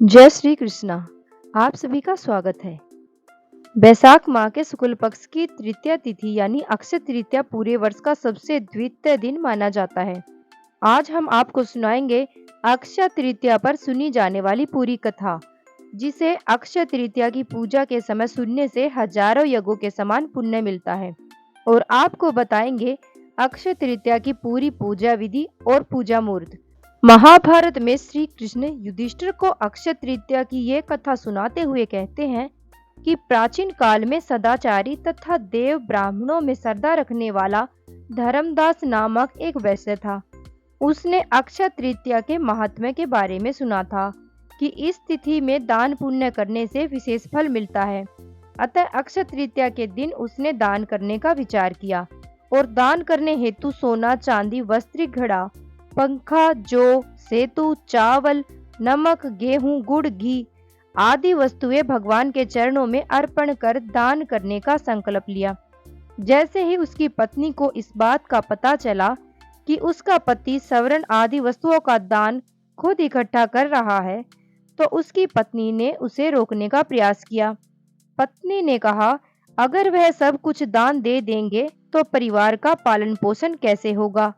जय श्री कृष्णा। आप सभी का स्वागत है। बैसाख माह के शुक्ल पक्ष की तृतीया तिथि यानी अक्षय तृतीया पूरे वर्ष का सबसे द्वितीय दिन माना जाता है। आज हम आपको सुनाएंगे अक्षय तृतीया पर सुनी जाने वाली पूरी कथा, जिसे अक्षय तृतीया की पूजा के समय सुनने से हजारों यज्ञों के समान पुण्य मिलता है। और आपको बताएंगे अक्षय तृतीया की पूरी पूजा विधि और पूजा मुहूर्त। महाभारत में श्री कृष्ण युधिष्ठिर को अक्षय तृतीया की ये कथा सुनाते हुए कहते हैं कि प्राचीन काल में सदाचारी तथा देव ब्राह्मणों में श्रद्धा रखने वाला धर्मदास नामक एक वैश्य था। उसने अक्षय तृतीया के महात्म्य के बारे में सुना था कि इस तिथि में दान पुण्य करने से विशेष फल मिलता है। अतः अक्षय तृतीया के दिन उसने दान करने का विचार किया और दान करने हेतु सोना, चांदी, वस्त्र, घड़ा, पंखा, जौ, सेतु, चावल, नमक, गेहूं, गुड़, घी आदि वस्तुएं भगवान के चरणों में अर्पण कर दान करने का संकल्प लिया। जैसे ही उसकी पत्नी को इस बात का पता चला कि उसका पति स्वर्ण आदि वस्तुओं का दान खुद इकट्ठा कर रहा है, तो उसकी पत्नी ने उसे रोकने का प्रयास किया। पत्नी ने कहा, अगर वह सब कुछ दान दे देंगे तो परिवार का पालन पोषण कैसे होगा।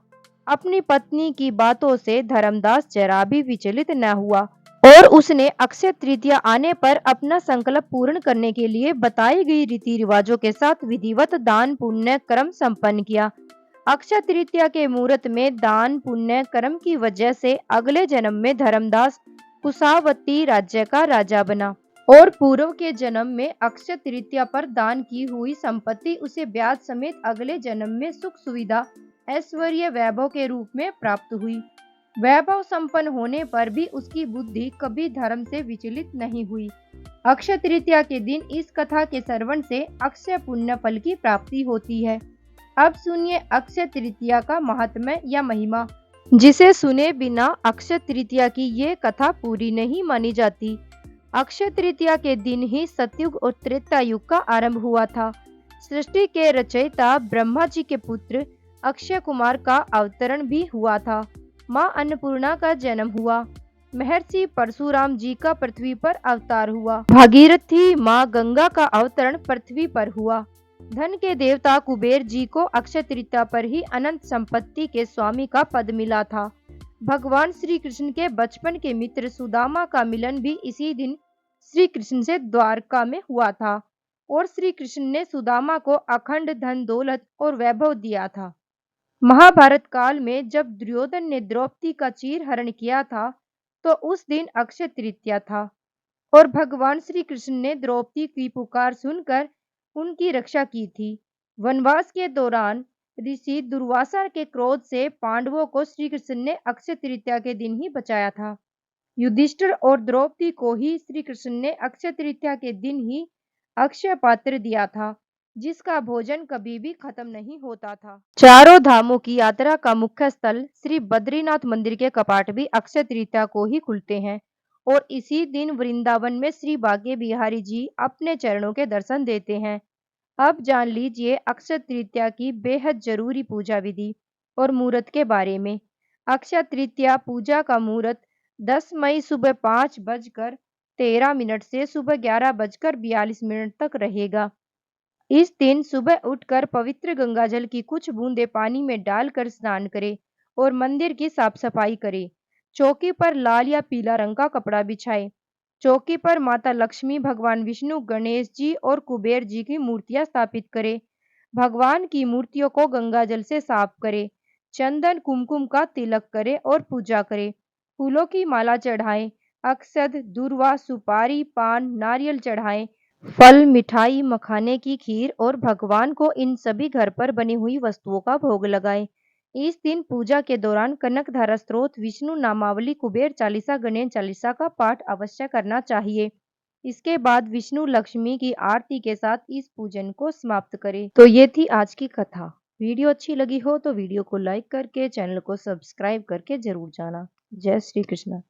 अपनी पत्नी की बातों से धर्मदास जरा भी विचलित न हुआ और उसने अक्षय तृतीया आने पर अपना संकल्प पूर्ण करने के लिए बताई गई रीति रिवाजों के साथ विधिवत दान पुण्य कर्म संपन्न किया। अक्षय तृतीया के मुहूर्त में दान पुण्य कर्म की वजह से अगले जन्म में धर्मदास कुशावती राज्य का राजा बना और पूर्व के जन्म में अक्षय तृतीया पर दान की हुई संपत्ति उसे ब्याज समेत अगले जन्म में सुख सुविधा, ऐश्वर्य, वैभव के रूप में प्राप्त हुई। वैभव संपन्न होने पर भी उसकी बुद्धि कभी धर्म से विचलित नहीं हुई। अक्षय तृतीया के दिन इस कथा के श्रवण से अक्षय पुण्य फल की प्राप्ति होती है। अब सुनिए अक्षय तृतीया का महात्म्य या महिमा, जिसे सुने बिना अक्षय तृतीया की ये कथा पूरी नहीं मानी जाती। अक्षय तृतीया के दिन ही सतयुग और त्रेता युग का आरंभ हुआ था। सृष्टि के रचयिता ब्रह्मा जी के पुत्र अक्षय कुमार का अवतरण भी हुआ था। माँ अन्नपूर्णा का जन्म हुआ। महर्षि परशुराम जी का पृथ्वी पर अवतार हुआ। भागीरथी माँ गंगा का अवतरण पृथ्वी पर हुआ। धन के देवता कुबेर जी को अक्षय तृतीया पर ही अनंत संपत्ति के स्वामी का पद मिला था। भगवान श्री कृष्ण के बचपन के मित्र सुदामा का मिलन भी इसी दिन श्री कृष्ण से द्वारका में हुआ था और श्री कृष्ण ने सुदामा को अखंड धन दौलत और वैभव दिया था। महाभारत काल में जब दुर्योधन ने द्रौपदी का चीरहरण किया था, तो उस दिन अक्षय तृतीया था और भगवान श्री कृष्ण ने द्रौपदी की पुकार सुनकर उनकी रक्षा की थी। वनवास के दौरान ऋषि दुर्वासा के क्रोध से पांडवों को श्री कृष्ण ने अक्षय तृतीया के दिन ही बचाया था। युधिष्ठिर और द्रौपदी को ही श्री कृष्ण ने अक्षय तृतीया के दिन ही अक्षय पात्र दिया था, जिसका भोजन कभी भी खत्म नहीं होता था। चारों धामों की यात्रा का मुख्य स्थल श्री बद्रीनाथ मंदिर के कपाट भी अक्षय तृतीया को ही खुलते हैं और इसी दिन वृंदावन में श्री बांके बिहारी जी अपने चरणों के दर्शन देते हैं। अब जान लीजिए अक्षय तृतीया की बेहद जरूरी पूजा विधि और मुहूर्त के बारे में। अक्षय तृतीया पूजा का मुहूर्त 10 मई सुबह 5:13 से सुबह 11:42 तक रहेगा। इस दिन सुबह उठकर पवित्र गंगाजल की कुछ बूंदें पानी में डालकर स्नान करें और मंदिर की साफ सफाई करें। चौकी पर लाल या पीला रंग का कपड़ा बिछाएं। चौकी पर माता लक्ष्मी, भगवान विष्णु, गणेश जी और कुबेर जी की मूर्तियां स्थापित करें। भगवान की मूर्तियों को गंगाजल से साफ करें। चंदन कुमकुम का तिलक करें और पूजा करें। फूलों की माला चढ़ाएं। अक्षत, दूर्वा, सुपारी, पान, नारियल चढ़ाएं। फल, मिठाई, मखाने की खीर और भगवान को इन सभी घर पर बनी हुई वस्तुओं का भोग लगाएं। इस दिन पूजा के दौरान कनकधारा स्तोत्र, विष्णु नामावली, कुबेर चालीसा, गणेश चालीसा का पाठ अवश्य करना चाहिए। इसके बाद विष्णु लक्ष्मी की आरती के साथ इस पूजन को समाप्त करें। तो ये थी आज की कथा। वीडियो अच्छी लगी हो तो वीडियो को लाइक करके चैनल को सब्सक्राइब करके जरूर जाना। जय श्री कृष्ण।